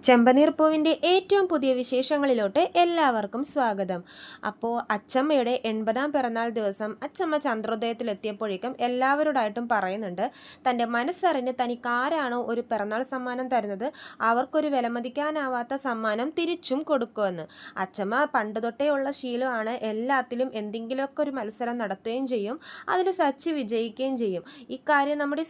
ചെമ്പനീർ പൂവിൻ്റെ ഏറ്റവും പുതിയ വിശേഷങ്ങളിലോട്ട് എല്ലാവർക്കും സ്വാഗതം. അപ്പോൾ അച്ചമ്മയുടെ 80-ാം പിറന്നാൾ ദിവസം അച്ചമ്മ ചന്ദ്രോദയത്തിലെത്തിയപ്പോഴേക്കും എല്ലാവരോടായിട്ടും പറയുന്നുണ്ട്, തൻ്റെ മനസ്സറിഞ്ഞ് തനിക്കാരാണോ ഒരു പിറന്നാൾ സമ്മാനം തരുന്നത് അവർക്കൊരു വിലമതിക്കാനാവാത്ത സമ്മാനം തിരിച്ചും കൊടുക്കുമെന്ന്. അച്ചമ്മ പണ്ട് തൊട്ടേ ഉള്ള ശീലമാണ്, എല്ലാത്തിലും എന്തെങ്കിലുമൊക്കെ ഒരു മത്സരം നടത്തുകയും ചെയ്യും, അതിൽ സച്ചി വിജയിക്കുകയും ചെയ്യും. ഇക്കാര്യം നമ്മുടെ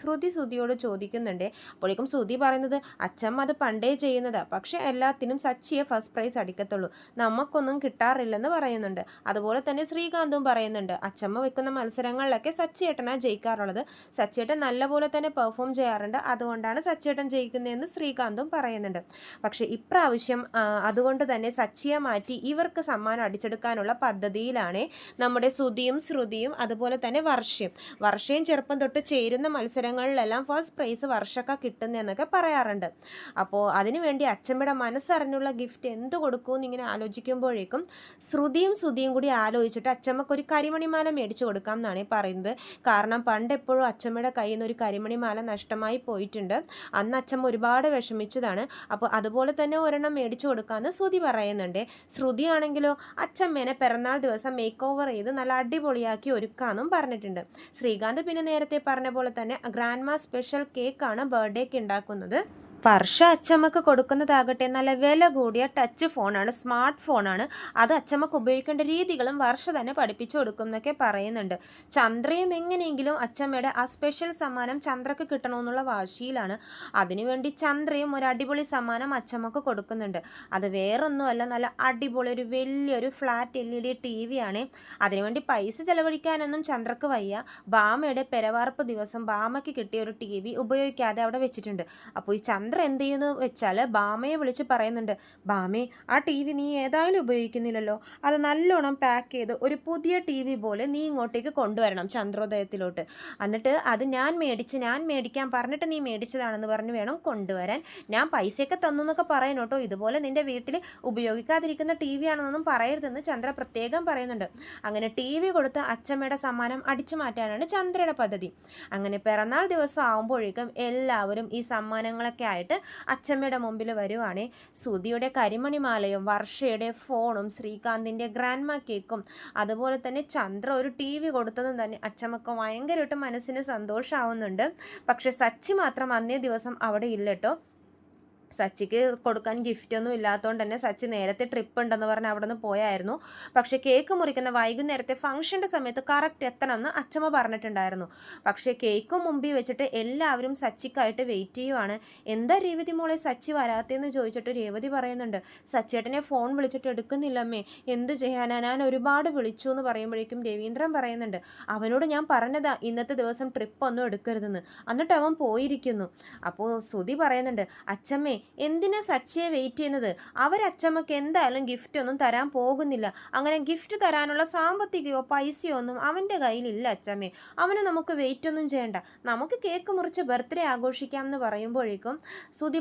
ശ്രുതിയോട് ചോദിക്കുന്നുണ്ട്. അപ്പോഴേക്കും ശ്രുതി പറയുന്നത്, അച്ചമ്മ അത് പണ്ടേ ചെയ്യുന്നതാണ്, പക്ഷെ എല്ലാത്തിനും സച്ചിയെ ഫസ്റ്റ് പ്രൈസ് അടിക്കത്തുള്ളൂ, നമുക്കൊന്നും കിട്ടാറില്ലെന്ന് പറയുന്നുണ്ട്. അതുപോലെ തന്നെ ശ്രീകാന്തും പറയുന്നുണ്ട്, അച്ചമ്മ വെക്കുന്ന മത്സരങ്ങളിലൊക്കെ സച്ചിയേട്ടനാണ് ജയിക്കാറുള്ളത്, സച്ചിയേട്ടൻ നല്ലപോലെ തന്നെ പെർഫോം ചെയ്യാറുണ്ട്, അതുകൊണ്ടാണ് സച്ചിയേട്ടൻ ജയിക്കുന്നതെന്ന് ശ്രീകാന്തും പറയുന്നുണ്ട്. പക്ഷേ ഇപ്രാവശ്യം അതുകൊണ്ട് തന്നെ സച്ചിയെ മാറ്റി ഇവർക്ക് സമ്മാനം അടിച്ചെടുക്കാനുള്ള പദ്ധതിയിലാണ് നമ്മുടെ ശ്രുതിയും അതുപോലെ തന്നെ വർഷയും ചെറുപ്പം തൊട്ട് ചേരുന്ന മത്സരങ്ങളിലെല്ലാം ഫസ്റ്റ് പ്രൈസ് വർഷക്ക കിട്ടുന്നതെന്നൊക്കെ പറയാറുണ്ട്. അപ്പോൾ അതിനുവേണ്ടി അച്ചമ്മയുടെ മനസ്സറിഞ്ഞുള്ള ഗിഫ്റ്റ് എന്ത് കൊടുക്കുമെന്ന് ഇങ്ങനെ ആലോചിക്കുമ്പോഴേക്കും ശ്രുതിയും കൂടി ആലോചിച്ചിട്ട് അച്ചമ്മക്കൊരു കരിമണിമാല മേടിച്ചു കൊടുക്കാം എന്നാണ് പറയുന്നത്. കാരണം പണ്ടെപ്പോഴും അച്ചമ്മയുടെ കയ്യിൽ നിന്ന് ഒരു കരിമണിമാല നഷ്ടമായി പോയിട്ടുണ്ട്, അന്ന് അച്ചമ്മ ഒരുപാട് വിഷമിച്ചതാണ്. അപ്പോൾ അതുപോലെ തന്നെ ഒരെണ്ണം മേടിച്ചു കൊടുക്കാമെന്ന് ശ്രുതി പറയുന്നുണ്ട്. ശ്രുതിയാണെങ്കിലോ അച്ചമ്മേനെ പിറന്നാൾ ദിവസം മേക്ക് ഓവർ ചെയ്ത് നല്ല അടിപൊളിയാക്കി ഒരുക്കാമെന്നും പറഞ്ഞിട്ടുണ്ട്. ശ്രീകാന്ത് പിന്നെ നേരത്തെ പറഞ്ഞ പോലെ തന്നെ ഗ്രാൻഡ് മാ സ്പെഷ്യൽ കേക്കാണ് ബർത്ത്ഡേക്ക് ഉണ്ടാക്കുന്നത്. വർഷ അച്ചമ്മക്ക് കൊടുക്കുന്നതാകട്ടെ നല്ല വില കൂടിയ ടച്ച് ഫോണാണ്, സ്മാർട്ട് ഫോണാണ്. അത് അച്ചമ്മക്ക് ഉപയോഗിക്കേണ്ട രീതികളും വർഷ തന്നെ പഠിപ്പിച്ചു കൊടുക്കും എന്നൊക്കെ പറയുന്നുണ്ട്. ചന്ദ്രയും എങ്ങനെയെങ്കിലും അച്ചമ്മയുടെ ആ സ്പെഷ്യൽ സമ്മാനം ചന്ദ്രക്ക് കിട്ടണമെന്നുള്ള വാശിയിലാണ്. അതിനുവേണ്ടി ചന്ദ്രയും ഒരു അടിപൊളി സമ്മാനം അച്ചമ്മക്ക് കൊടുക്കുന്നുണ്ട്. അത് വേറൊന്നുമല്ല, നല്ല അടിപൊളി ഒരു വലിയൊരു ഫ്ലാറ്റ് LED TV ആണ്. അതിനുവേണ്ടി പൈസ ചെലവഴിക്കാനൊന്നും ചന്ദ്രക്ക് വയ്യ. ബാമയുടെ പെരവാർപ്പ് ദിവസം ബാമയ്ക്ക് കിട്ടിയ ഒരു TV ഉപയോഗിക്കാതെ അവിടെ വെച്ചിട്ടുണ്ട്. അപ്പോൾ ഈ ചന്ദ്ര എന്ത് ചെയ്യുന്നു വെച്ചാൽ ബാമയെ വിളിച്ച് പറയുന്നുണ്ട്, ബാമേ ആ TV നീ ഏതായാലും ഉപയോഗിക്കുന്നില്ലല്ലോ, അത് നല്ലോണം പാക്ക് ചെയ്ത് ഒരു പുതിയ TV പോലെ നീ ഇങ്ങോട്ടേക്ക് കൊണ്ടുവരണം ചന്ദ്രോദയത്തിലോട്ട്. എന്നിട്ട് അത് ഞാൻ മേടിക്കാൻ പറഞ്ഞിട്ട് നീ മേടിച്ചതാണെന്ന് പറഞ്ഞ് വേണം കൊണ്ടുവരാൻ. ഞാൻ പൈസയൊക്കെ തന്നു എന്നൊക്കെ പറയണം കേട്ടോ, ഇതുപോലെ നിൻ്റെ വീട്ടിൽ ഉപയോഗിക്കാതിരിക്കുന്ന TV ആണെന്നൊന്നും പറയരുതെന്ന് ചന്ദ്ര പ്രത്യേകം പറയുന്നുണ്ട്. അങ്ങനെ TV കൊടുത്ത് അച്ചമ്മയുടെ സമ്മാനം അടിച്ചു മാറ്റാനാണ് ചന്ദ്രയുടെ പദ്ധതി. അങ്ങനെ പിറന്നാൾ ദിവസം ആകുമ്പോഴേക്കും എല്ലാവരും ഈ സമ്മാനങ്ങളൊക്കെ ആയിട്ട് അച്ചമ്മയുടെ മുമ്പിൽ വരുവാണേ. ശ്രുതിയുടെ കരിമണിമാലയും വർഷയുടെ ഫോണും ശ്രീകാന്തിൻ്റെ ഗ്രാൻഡ്മാ കേക്കും അതുപോലെ തന്നെ ചന്ദ്ര ഒരു TV കൊടുത്തതും തന്നെ അച്ചമ്മക്ക് ഭയങ്കരമായിട്ട് മനസ്സിന് സന്തോഷമാവുന്നുണ്ട്. പക്ഷെ സച്ചി മാത്രം അന്നേ ദിവസം അവിടെ ഇല്ല കേട്ടോ. സച്ചിക്ക് കൊടുക്കാൻ ഗിഫ്റ്റൊന്നും ഇല്ലാത്തതുകൊണ്ട് തന്നെ സച്ചി നേരത്തെ ട്രിപ്പ് ഉണ്ടെന്ന് പറഞ്ഞ് അവിടെ നിന്ന് പോയായിരുന്നു. പക്ഷേ കേക്ക് മുറിക്കുന്ന വൈകുന്നേരത്തെ ഫംഗ്ഷൻ്റെ സമയത്ത് കറക്റ്റ് എത്തണമെന്ന് അച്ചമ്മ പറഞ്ഞിട്ടുണ്ടായിരുന്നു. പക്ഷേ കേക്ക് മുമ്പിൽ വെച്ചിട്ട് എല്ലാവരും സച്ചിക്കായിട്ട് വെയിറ്റ് ചെയ്യുവാണ്. എന്താ രേവതി മോളെ സച്ചി വരാത്തേന്ന് ചോദിച്ചിട്ട് രേവതി പറയുന്നുണ്ട്, സച്ചിയേട്ടനെ ഫോൺ വിളിച്ചിട്ട് എടുക്കുന്നില്ലമ്മേ, എന്ത് ചെയ്യാനാ, ഞാൻ ഒരുപാട് വിളിച്ചു എന്ന് പറയുമ്പോഴേക്കും രവീന്ദ്രൻ പറയുന്നുണ്ട്, അവനോട് ഞാൻ പറഞ്ഞതാ ഇന്നത്തെ ദിവസം ട്രിപ്പ് ഒന്നും എടുക്കരുതെന്ന്, എന്നിട്ട് അവൻ പോയിരിക്കുന്നു. അപ്പോൾ ശ്രുതി പറയുന്നുണ്ട്, അച്ചമ്മേ എന്തിനാ സച്ചിയെ വെയിറ്റ് ചെയ്യുന്നത്, അവരച്ചമ്മക്ക് എന്തായാലും ഗിഫ്റ്റ് ഒന്നും തരാൻ പോകുന്നില്ല, അങ്ങനെ ഗിഫ്റ്റ് തരാനുള്ള സാമ്പത്തികയോ പൈസയോ ഒന്നും അവൻ്റെ കയ്യിലില്ല അച്ചമ്മേ, അവന് നമുക്ക് വെയിറ്റ് ഒന്നും ചെയ്യണ്ട, നമുക്ക് കേക്ക് മുറിച്ച് ബർത്ത്ഡേ ആഘോഷിക്കാം എന്ന്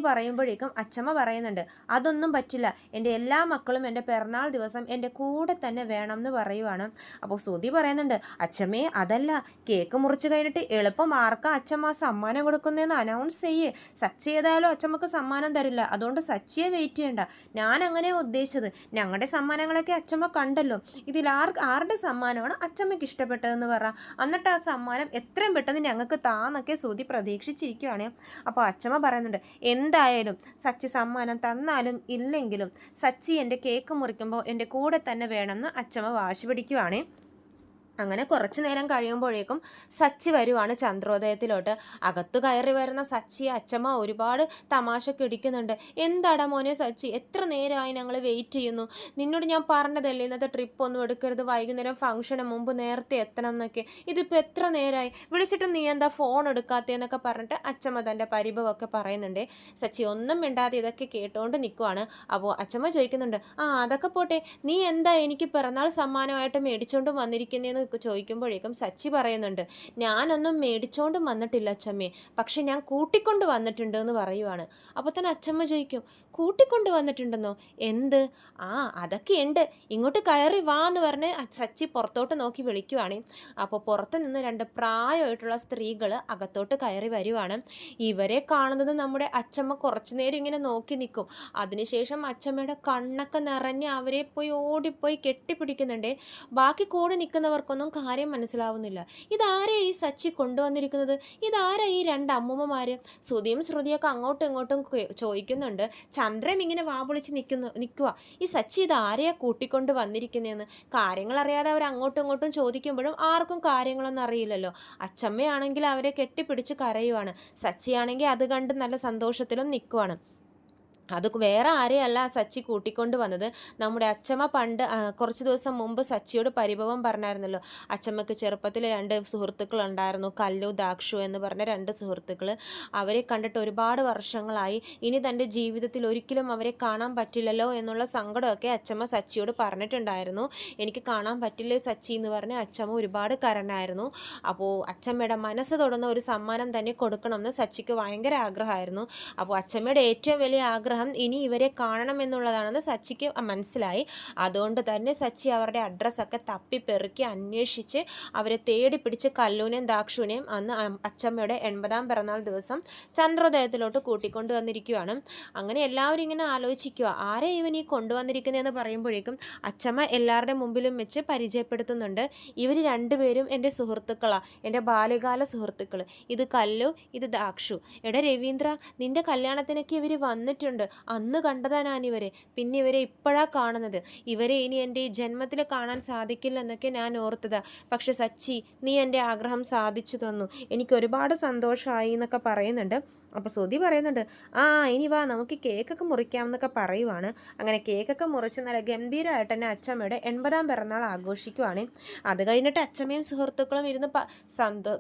പറയുമ്പോഴേക്കും അച്ചമ്മ പറയുന്നുണ്ട്, അതൊന്നും പറ്റില്ല, എൻ്റെ എല്ലാ മക്കളും എൻ്റെ പിറന്നാൾ ദിവസം എൻ്റെ കൂടെ തന്നെ വേണം എന്ന് പറയുവാണ്. അപ്പോൾ ശ്രുതി പറയുന്നുണ്ട്, അച്ചമ്മേ അതല്ല, കേക്ക് മുറിച്ച് കഴിഞ്ഞിട്ട് എളുപ്പം ആർക്കാ അച്ചമ്മ സമ്മാനം കൊടുക്കുന്നതെന്ന് അനൗൺസ് ചെയ്യേ, സച്ചി ഏതായാലും അച്ചമ്മക്ക് സമ്മാനം തരില്ല, അതുകൊണ്ട് സച്ചിയെ വെയിറ്റ് ചെയ്യണ്ട, ഞാൻ അങ്ങനെ ഉദ്ദേശിച്ചത്, ഞങ്ങളുടെ സമ്മാനങ്ങളൊക്കെ അച്ചമ്മ കണ്ടല്ലോ, ഇതിൽ ആരുടെ സമ്മാനമാണ് അച്ചമ്മയ്ക്ക് ഇഷ്ടപ്പെട്ടതെന്ന് പറ, എന്നിട്ട് ആ സമ്മാനം എത്രയും പെട്ടെന്ന് ഞങ്ങൾക്ക് താന്നൊക്കെ ശ്രുതി പ്രതീക്ഷിച്ചിരിക്കുകയാണ്. അപ്പോൾ അച്ചമ്മ പറയുന്നുണ്ട്, എന്തായാലും സച്ചി സമ്മാനം തന്നാലും ഇല്ലെങ്കിലും സച്ചി എൻ്റെ കേക്ക് മുറിക്കുമ്പോൾ എൻ്റെ കൂടെ തന്നെ വേണമെന്ന് അച്ചമ്മ വാശി പിടിക്കുകയാണ്. അങ്ങനെ കുറച്ച് നേരം കഴിയുമ്പോഴേക്കും സച്ചി വരുവാണ് ചന്ദ്രോദയത്തിലോട്ട്. അകത്ത് കയറി വരുന്ന സച്ചിയെ അച്ചമ്മ ഒരുപാട് തമാശക്ക് ഇടിക്കുന്നുണ്ട്. എന്താടാ മോനെ സച്ചി, എത്ര നേരമായി ഞങ്ങൾ വെയിറ്റ് ചെയ്യുന്നു, നിന്നോട് ഞാൻ പറഞ്ഞതല്ലേ ഇന്നത്തെ ട്രിപ്പ് ഒന്നും എടുക്കരുത്, വൈകുന്നേരം ഫംഗ്ഷന് മുമ്പ് നേരത്തെ എത്തണം എന്നൊക്കെ, ഇതിപ്പോൾ എത്ര നേരമായി, വിളിച്ചിട്ട് നീ എന്താ ഫോൺ എടുക്കാത്തതെന്നൊക്കെ പറഞ്ഞിട്ട് അച്ചമ്മ തൻ്റെ പരിഭവമൊക്കെ പറയുന്നുണ്ട്. സച്ചി ഒന്നും മിണ്ടാതെ ഇതൊക്കെ കേട്ടുകൊണ്ട് നിൽക്കുവാണ്. അപ്പോൾ അച്ചമ്മ ചോദിക്കുന്നുണ്ട്, അതൊക്കെ പോട്ടെ, നീ എന്താ എനിക്ക് പിറന്നാൾ സമ്മാനമായിട്ട് മേടിച്ചുകൊണ്ട് വന്നിരിക്കുന്നതെന്ന് ചോദിക്കുമ്പോഴേക്കും സച്ചി പറയുന്നുണ്ട്, ഞാനൊന്നും മേടിച്ചോണ്ട് വന്നിട്ടില്ല അച്ചമ്മേ, പക്ഷെ ഞാൻ കൂട്ടിക്കൊണ്ട് വന്നിട്ടുണ്ട് എന്ന് പറയുവാണ്. അപ്പോൾ തന്നെ അച്ചമ്മ ചോദിക്കും, കൂട്ടിക്കൊണ്ട് വന്നിട്ടുണ്ടെന്നോ? എന്ത്? ആ അതൊക്കെയുണ്ട്, ഇങ്ങോട്ട് കയറി വാ എന്ന് പറഞ്ഞ് സച്ചി പുറത്തോട്ട് നോക്കി വിളിക്കുവാണ്. അപ്പോൾ പുറത്ത് നിന്ന് 2 പ്രായമായിട്ടുള്ള സ്ത്രീകൾ അകത്തോട്ട് കയറി വരുവാണ്. ഇവരെ കാണുന്നത് നമ്മുടെ അച്ചമ്മ കുറച്ചു നേരം ഇങ്ങനെ നോക്കി നിൽക്കും. അതിനുശേഷം അച്ചമ്മയുടെ കണ്ണൊക്കെ നിറഞ്ഞ് അവരെ പോയി ഓടിപ്പോയി കെട്ടിപ്പിടിക്കുന്നുണ്ട്. ബാക്കി കൂടെ നിൽക്കുന്നവർക്കൊന്നും കാര്യം മനസ്സിലാവുന്നില്ല. ഇതാരാ ഈ സച്ചി കൊണ്ടുവന്നിരിക്കുന്നത്? ഇതാരാ ഈ 2 അമ്മൂമ്മമാർ? ശ്രുതിയും ശ്രുതിയൊക്കെ അങ്ങോട്ടും ഇങ്ങോട്ടും ചോദിക്കുന്നുണ്ട്. ചന്ദ്രൻ ഇങ്ങനെ വാപൊളിച്ച് നിൽക്കുക, ഈ സച്ചി ഇതാരെയാ കൂട്ടിക്കൊണ്ട് വന്നിരിക്കുന്നതെന്ന്. കാര്യങ്ങൾ അറിയാതെ അവർ അങ്ങോട്ടും ഇങ്ങോട്ടും ചോദിക്കുമ്പോഴും ആർക്കും കാര്യങ്ങളൊന്നും അറിയില്ലല്ലോ. അച്ചമ്മയാണെങ്കിൽ അവരെ കെട്ടിപ്പിടിച്ച് കരയുവാണ്. സച്ചിയാണെങ്കിൽ അത് കണ്ട് നല്ല സന്തോഷത്തിലും നിൽക്കുവാണ്. അത് വേറെ ആരെയല്ല സച്ചി കൂട്ടിക്കൊണ്ട് വന്നത്. നമ്മുടെ അച്ചമ്മ പണ്ട് കുറച്ച് ദിവസം മുമ്പ് സച്ചിയോട് പരിഭവം പറഞ്ഞായിരുന്നല്ലോ. അച്ചമ്മയ്ക്ക് ചെറുപ്പത്തിൽ 2 സുഹൃത്തുക്കളുണ്ടായിരുന്നു, കല്ലു ദാക്ഷു എന്ന് പറഞ്ഞ 2 സുഹൃത്തുക്കൾ. അവരെ കണ്ടിട്ട് ഒരുപാട് വർഷങ്ങളായി. ഇനി തൻ്റെ ജീവിതത്തിൽ ഒരിക്കലും അവരെ കാണാൻ പറ്റില്ലല്ലോ എന്നുള്ള സങ്കടമൊക്കെ അച്ചമ്മ സച്ചിയോട് പറഞ്ഞിട്ടുണ്ടായിരുന്നു. എനിക്ക് കാണാൻ പറ്റില്ലേ സച്ചി എന്ന് പറഞ്ഞ് അച്ചമ്മ ഒരുപാട് കരഞ്ഞായിരുന്നു. അപ്പോൾ അച്ചമ്മയുടെ മനസ്സ് തൊടുന്ന ഒരു സമ്മാനം തന്നെ കൊടുക്കണമെന്ന് സച്ചിക്ക് ഭയങ്കര ആഗ്രഹമായിരുന്നു. അപ്പോൾ അച്ചമ്മയുടെ ഏറ്റവും വലിയ ആഗ്രഹം ഇനി ഇവരെ കാണണം എന്നുള്ളതാണെന്ന് സച്ചിക്ക് മനസ്സിലായി. അതുകൊണ്ട് തന്നെ സച്ചി അവരുടെ അഡ്രസ്സൊക്കെ തപ്പിപ്പെറുക്കി അന്വേഷിച്ച് അവരെ തേടി പിടിച്ച് കല്ലൂനെയും ദാക്ഷുവിനെയും അന്ന് അച്ചമ്മയുടെ 80ാം പിറന്നാൾ ദിവസം ചന്ദ്രോദയത്തിലോട്ട് കൂട്ടിക്കൊണ്ട് വന്നിരിക്കുകയാണ്. അങ്ങനെ എല്ലാവരും ഇങ്ങനെ ആലോചിക്കുക, ആരെ ഇവൻ ഈ കൊണ്ടുവന്നിരിക്കുന്നതെന്ന് പറയുമ്പോഴേക്കും അച്ചമ്മ എല്ലാവരുടെ മുമ്പിലും വെച്ച് പരിചയപ്പെടുത്തുന്നുണ്ട്. ഇവർ 2 പേരും എൻ്റെ സുഹൃത്തുക്കളാണ്, എൻ്റെ ബാല്യകാല സുഹൃത്തുക്കൾ. ഇത് കല്ലു, ഇത് ദാക്ഷു. എടാ രവീന്ദ്ര, നിൻ്റെ കല്യാണത്തിനൊക്കെ ഇവർ വന്നിട്ടുണ്ട്. അന്ന് കണ്ടതാ ഞാനിവരെ, പിന്നെ ഇവരെ ഇപ്പോഴാണ് കാണുന്നത്. ഇവരെ ഇനി എൻ്റെ ഈ ജന്മത്തിൽ കാണാൻ സാധിക്കില്ലെന്നൊക്കെ ഞാൻ ഓർത്തതാ. പക്ഷെ സച്ചി, നീ എൻ്റെ ആഗ്രഹം സാധിച്ചു തന്നു, എനിക്ക് ഒരുപാട് സന്തോഷമായി എന്നൊക്കെ പറയുന്നുണ്ട്. അപ്പോൾ ശ്രുതി പറയുന്നുണ്ട്, ആ ഇനി വാ നമുക്ക് കേക്കൊക്കെ മുറിക്കാമെന്നൊക്കെ പറയുവാണ്. അങ്ങനെ കേക്കൊക്കെ മുറിച്ച് നല്ല ഗംഭീരമായിട്ട് തന്നെ അച്ചമ്മയുടെ 80ാം പിറന്നാൾ ആഘോഷിക്കുവാണ്. അത് കഴിഞ്ഞിട്ട് അച്ചമ്മയും സുഹൃത്തുക്കളും ഇരുന്ന്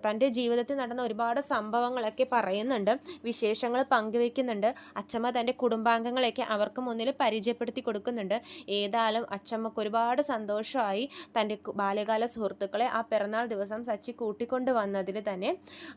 തൻ്റെ ജീവിതത്തിൽ നടന്ന ഒരുപാട് സംഭവങ്ങളൊക്കെ പറയുന്നുണ്ട്, വിശേഷങ്ങൾ പങ്കുവെക്കുന്നുണ്ട്. അച്ചമ്മ തൻ്റെ കുടുംബാംഗങ്ങളെയൊക്കെ അവർക്ക് മുന്നിൽ പരിചയപ്പെടുത്തി കൊടുക്കുന്നുണ്ട്. ഏതായാലും അച്ചമ്മക്ക് ഒരുപാട് സന്തോഷമായി തൻ്റെ ബാല്യകാല സുഹൃത്തുക്കളെ ആ പിറന്നാൾ ദിവസം സച്ചി കൂട്ടിക്കൊണ്ട് വന്നതിൽ തന്നെ.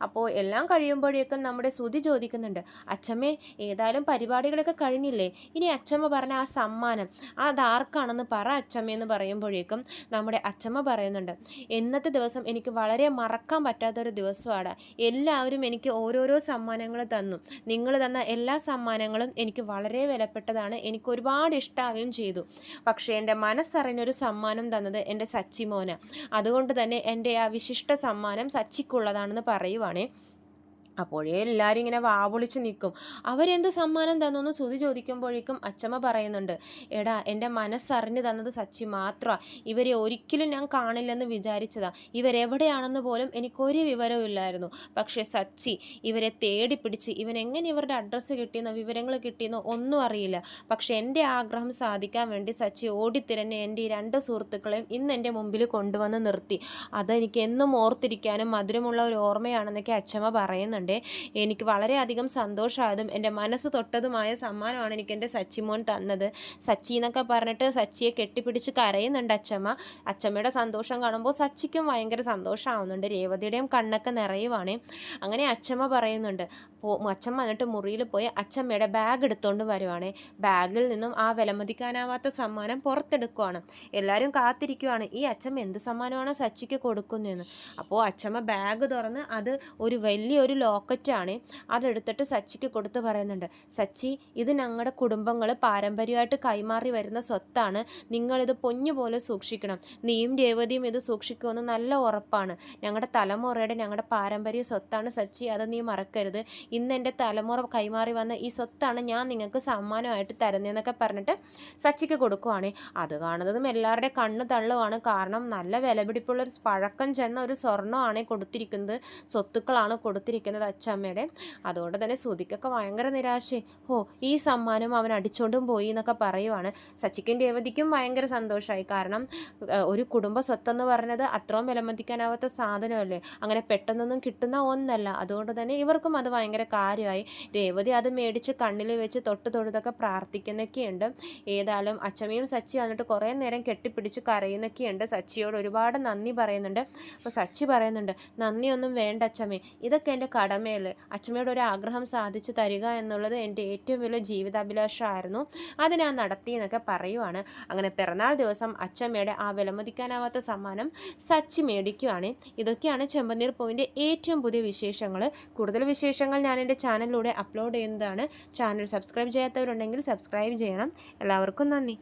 അപ്പോൾ എല്ലാം കഴിയുമ്പോഴേക്കും നമ്മുടെ ശ്രുതി ചോദിക്കുന്നുണ്ട്, അച്ചമ്മേ ഏതായാലും പരിപാടികളൊക്കെ കഴിഞ്ഞില്ലേ, ഇനി അച്ചമ്മ പറഞ്ഞ ആ സമ്മാനം അതാർക്കാണെന്ന് പറ അച്ചമ്മയെന്ന് പറയുമ്പോഴേക്കും നമ്മുടെ അച്ചമ്മ പറയുന്നുണ്ട്, ഇന്നത്തെ ദിവസം എനിക്ക് വളരെ മറക്കാൻ പറ്റാത്തൊരു ദിവസമാണ്. എല്ലാവരും എനിക്ക് ഓരോരോ സമ്മാനങ്ങൾ തന്നു. നിങ്ങൾ തന്ന എല്ലാ സമ്മാനങ്ങളും എനിക്ക് വളരെ വിലപ്പെട്ടതാണ്, എനിക്ക് ഒരുപാട് ഇഷ്ടാവുകയും ചെയ്തു. പക്ഷേ എൻ്റെ മനസ്സറിഞ്ഞൊരു സമ്മാനം തന്നത് എൻ്റെ സച്ചി മോന. അതുകൊണ്ട് തന്നെ എൻ്റെ ആ വിശിഷ്ട സമ്മാനം സച്ചിക്കുള്ളതാണെന്ന് പറയുവാണേ. അപ്പോഴേ എല്ലാവരും ഇങ്ങനെ വാവൊളിച്ച് നിൽക്കും. അവരെന്ത് സമ്മാനം തന്നു ശ്രുതി ചോദിക്കുമ്പോഴേക്കും അച്ചമ്മ പറയുന്നുണ്ട്, എടാ എൻ്റെ മനസ്സറിഞ്ഞ് തന്നത് സച്ചി മാത്രമാണ്. ഇവരെ ഒരിക്കലും ഞാൻ കാണില്ലെന്ന് വിചാരിച്ചതാ. ഇവരെവിടെയാണെന്ന് പോലും എനിക്കൊരു വിവരവും ഇല്ലായിരുന്നു. പക്ഷേ സച്ചി ഇവരെ തേടി പിടിച്ച് ഇവനെങ്ങനെ ഇവരുടെ അഡ്രസ്സ് കിട്ടിയെന്നോ വിവരങ്ങൾ കിട്ടിയെന്നോ ഒന്നും അറിയില്ല. പക്ഷേ എൻ്റെ ആഗ്രഹം സാധിക്കാൻ വേണ്ടി സച്ചി ഓടിത്തിരഞ്ഞ് എൻ്റെ ഈ 2 സുഹൃത്തുക്കളെയും ഇന്ന് എൻ്റെ മുമ്പിൽ കൊണ്ടുവന്ന് നിർത്തി. അതെനിക്ക് എന്നും ഓർത്തിരിക്കാനും മധുരമുള്ള ഒരു ഓർമ്മയാണെന്നൊക്കെ അച്ചമ്മ പറയുന്നുണ്ട്. എനിക്ക് വളരെയധികം സന്തോഷമായതും എൻ്റെ മനസ്സ് തൊട്ടതുമായ സമ്മാനമാണ് എനിക്ക് എൻ്റെ സച്ചിമോൻ തന്നത്. സച്ചി എന്നൊക്കെ പറഞ്ഞിട്ട് സച്ചിയെ കെട്ടിപ്പിടിച്ച് കരയുന്നുണ്ട് അച്ചമ്മ. അച്ചമ്മയുടെ സന്തോഷം കാണുമ്പോൾ സച്ചിക്കും ഭയങ്കര സന്തോഷമാവുന്നുണ്ട്. രേവതിയുടെയും കണ്ണൊക്കെ നിറയുവാണ്. അങ്ങനെ അച്ചമ്മ പറയുന്നുണ്ട്, അച്ഛൻ വന്നിട്ട് മുറിയിൽ പോയി അച്ചമ്മയുടെ ബാഗ് എടുത്തുകൊണ്ട് വരുവാണ്. ബാഗിൽ നിന്നും ആ വിലമതിക്കാനാവാത്ത സമ്മാനം പുറത്തെടുക്കുവാണ്. എല്ലാവരും കാത്തിരിക്കുവാണ് ഈ അച്ചമ്മ എന്ത് സമ്മാനമാണ് സച്ചിക്ക് കൊടുക്കുന്നതെന്ന്. അപ്പോൾ അച്ചമ്മ ബാഗ് തുറന്ന് അത് ഒരു വലിയൊരു ലോക്കറ്റാണ്, അതെടുത്തിട്ട് സച്ചിക്ക് കൊടുത്ത് പറയുന്നുണ്ട്, സച്ചി ഇത് ഞങ്ങളുടെ കുടുംബങ്ങൾ പാരമ്പര്യമായിട്ട് കൈമാറി വരുന്ന സ്വത്താണ്, നിങ്ങളിത് പൊന്നുപോലെ സൂക്ഷിക്കണം. നീയും രേവതിയും ഇത് സൂക്ഷിക്കുമെന്ന് നല്ല ഉറപ്പാണ്. ഞങ്ങളുടെ തലമുറയുടെ ഞങ്ങളുടെ പാരമ്പര്യ സ്വത്താണ് സച്ചി, അത് നീ മറക്കരുത്. ഇന്ന് എൻ്റെ തലമുറ കൈമാറി വന്ന ഈ സ്വത്താണ് ഞാൻ നിങ്ങൾക്ക് സമ്മാനമായിട്ട് തരുന്നതെന്നൊക്കെ പറഞ്ഞിട്ട് സച്ചിക്ക് കൊടുക്കുവാണ്. അത് കാണുന്നതും എല്ലാവരുടെ കണ്ണ് തള്ളുവാണ്. കാരണം നല്ല വിലപിടിപ്പുള്ളൊരു പഴക്കം ചെന്ന ഒരു സ്വർണ്ണമാണ് കൊടുത്തിരിക്കുന്നത്, സ്വത്തുക്കളാണ് കൊടുത്തിരിക്കുന്നത് അച്ചമ്മയുടെ. അതുകൊണ്ട് തന്നെ ശ്രുതിക്കൊക്കെ ഭയങ്കര നിരാശ. ഈ സമ്മാനം അവൻ അടിച്ചോണ്ടും പോയി എന്നൊക്കെ പറയുവാണ്. സച്ചിക്കും രേവതിക്കും ഭയങ്കര സന്തോഷമായി. കാരണം ഒരു കുടുംബ സ്വത്തെന്ന് പറഞ്ഞത് അത്രയും വിലമതിക്കാനാവാത്ത സാധനമല്ലേ, അങ്ങനെ പെട്ടെന്നൊന്നും കിട്ടുന്ന ഒന്നല്ല. അതുകൊണ്ട് തന്നെ ഇവർക്കും അത് ഭയങ്കര ഭയങ്കര കാര്യമായി. രേവതി അത് മേടിച്ച് കണ്ണിൽ വെച്ച് തൊഴുതൊക്കെ പ്രാർത്ഥിക്കുന്നൊക്കെയുണ്ട്. ഏതായാലും അച്ചമ്മയും സച്ചി വന്നിട്ട് കുറേ നേരം കെട്ടിപ്പിടിച്ച് കരയുന്നൊക്കെയുണ്ട്. സച്ചിയോട് ഒരുപാട് നന്ദി പറയുന്നുണ്ട്. അപ്പോൾ സച്ചി പറയുന്നുണ്ട്, നന്ദിയൊന്നും വേണ്ട അച്ചമ്മേ, ഇതൊക്കെ എൻ്റെ കടമയല്ലേ. അച്ചമ്മയുടെ ഒരു ആഗ്രഹം സാധിച്ചു തരിക എന്നുള്ളത് എൻ്റെ ഏറ്റവും വലിയ ജീവിതാഭിലാഷമായിരുന്നു, അത് ഞാൻ നടത്തി എന്നൊക്കെ പറയുവാണ്. അങ്ങനെ പിറന്നാൾ ദിവസം അച്ചമ്മയുടെ ആ വിലമതിക്കാനാവാത്ത സമ്മാനം സച്ചി മേടിക്കുവാണ്. ഇതൊക്കെയാണ് ചെമ്പനീർ പൂവിൻ്റെ ഏറ്റവും പുതിയ വിശേഷങ്ങൾ. കൂടുതൽ വിശേഷങ്ങൾ ഞാൻ എൻ്റെ ചാനലിലൂടെ അപ്ലോഡ് ചെയ്യുന്നതാണ്. ചാനൽ സബ്സ്ക്രൈബ് ചെയ്യാത്തവരുണ്ടെങ്കിൽ സബ്സ്ക്രൈബ് ചെയ്യണം. എല്ലാവർക്കും നന്ദി.